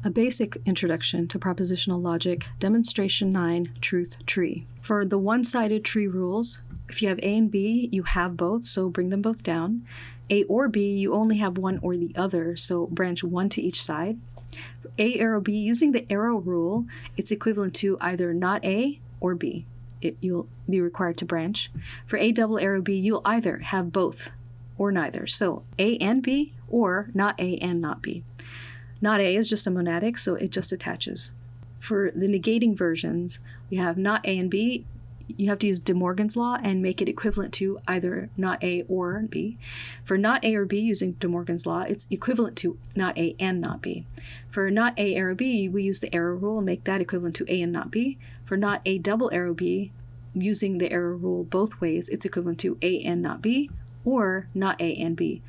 A basic introduction to propositional logic, demonstration 9, truth tree. For the one-sided tree rules, if you have A and B, you have both, so bring them both down. A or B, you only have one or the other, so branch one to each side. A arrow B, using the arrow rule, it's equivalent to either not A or B. You'll be required to branch. For A double arrow B, you'll either have both or neither. So A and B, or not A and not B. Not A is just a monadic, so it just attaches. For the negating versions, we have not A and B. You have to use De Morgan's law and make it equivalent to either not A or B. For not A or B, using De Morgan's law, it's equivalent to not A and not B. For not A arrow B, we use the arrow rule and make that equivalent to A and not B. For not A double arrow B, using the arrow rule both ways, it's equivalent to A and not B, or not A and B.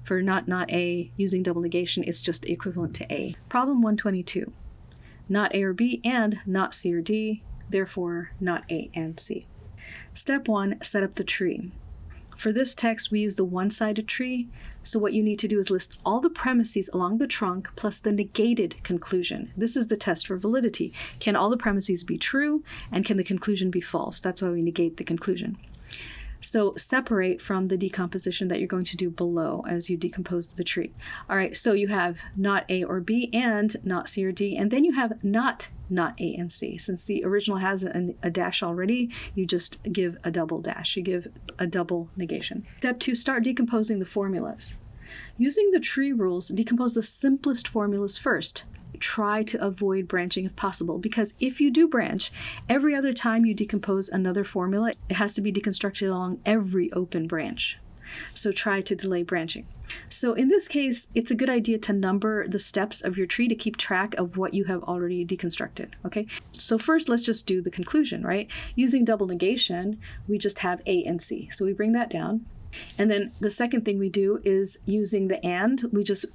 For not A, using double negation, it's just equivalent to A. Problem 122. Not A or B and not C or D, therefore not A and C. Step 1, set up the tree. For this text, we use the one-sided tree, so what you need to do is list all the premises along the trunk plus the negated conclusion. This is the test for validity. Can all the premises be true, and can the conclusion be false? That's why we negate the conclusion. So separate from the decomposition that you're going to do below as you decompose the tree. All right, so you have not A or B and not C or D, and then you have not A and C. Since the original has a dash already, you just give a double dash. You give a double negation. Step 2, start decomposing the formulas. Using the tree rules, decompose the simplest formulas first. Try to avoid branching if possible, because if you do branch, every other time you decompose another formula, it has to be deconstructed along every open branch. So try to delay branching. So in this case, it's a good idea to number the steps of your tree to keep track of what you have already deconstructed, okay? So first, let's just do the conclusion, right? Using double negation, we just have A and C. So we bring that down. And then the second thing we do is using the and,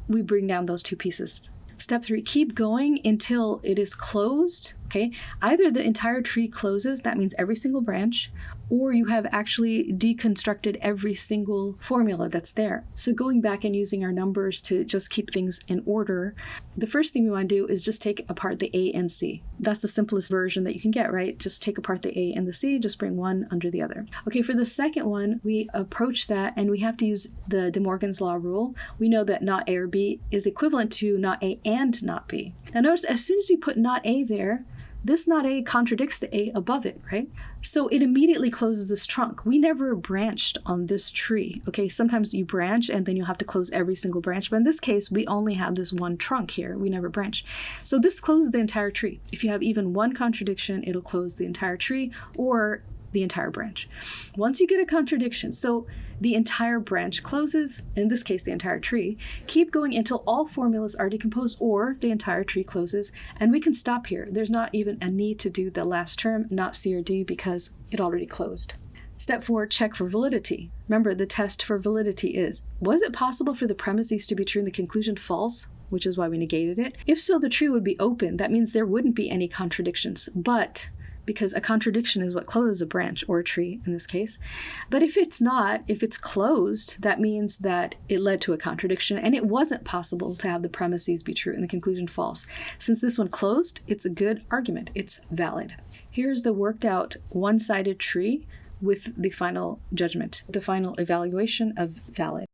we bring down those two pieces. Step 3, keep going until it is closed, okay? Either the entire tree closes, that means every single branch, or you have actually deconstructed every single formula that's there. So going back and using our numbers to just keep things in order, the first thing we want to do is just take apart the A and C. That's the simplest version that you can get, right? Just take apart the A and the C, just bring one under the other. Okay, for the second one, we approach that and we have to use the De Morgan's law rule. We know that not A or B is equivalent to not A and not B. Now notice, as soon as you put not A there, this not A contradicts the A above it, right? So it immediately closes this trunk. We never branched on this tree, okay? Sometimes you branch and then you'll have to close every single branch, but in this case, we only have this one trunk here. We never branch. So this closes the entire tree. If you have even one contradiction, it'll close the entire tree or the entire branch. Once you get a contradiction, so the entire branch closes, in this case the entire tree, keep going until all formulas are decomposed or the entire tree closes, and we can stop here. There's not even a need to do the last term, not C or D, because it already closed. Step 4, check for validity. Remember, the test for validity is, was it possible for the premises to be true and the conclusion false? Which is why we negated it. If so, the tree would be open. That means there wouldn't be any contradictions, but because a contradiction is what closes a branch or a tree in this case. But if it's not, if it's closed, that means that it led to a contradiction and it wasn't possible to have the premises be true and the conclusion false. Since this one closed, it's a good argument. It's valid. Here's the worked out one-sided tree with the final judgment, the final evaluation of valid.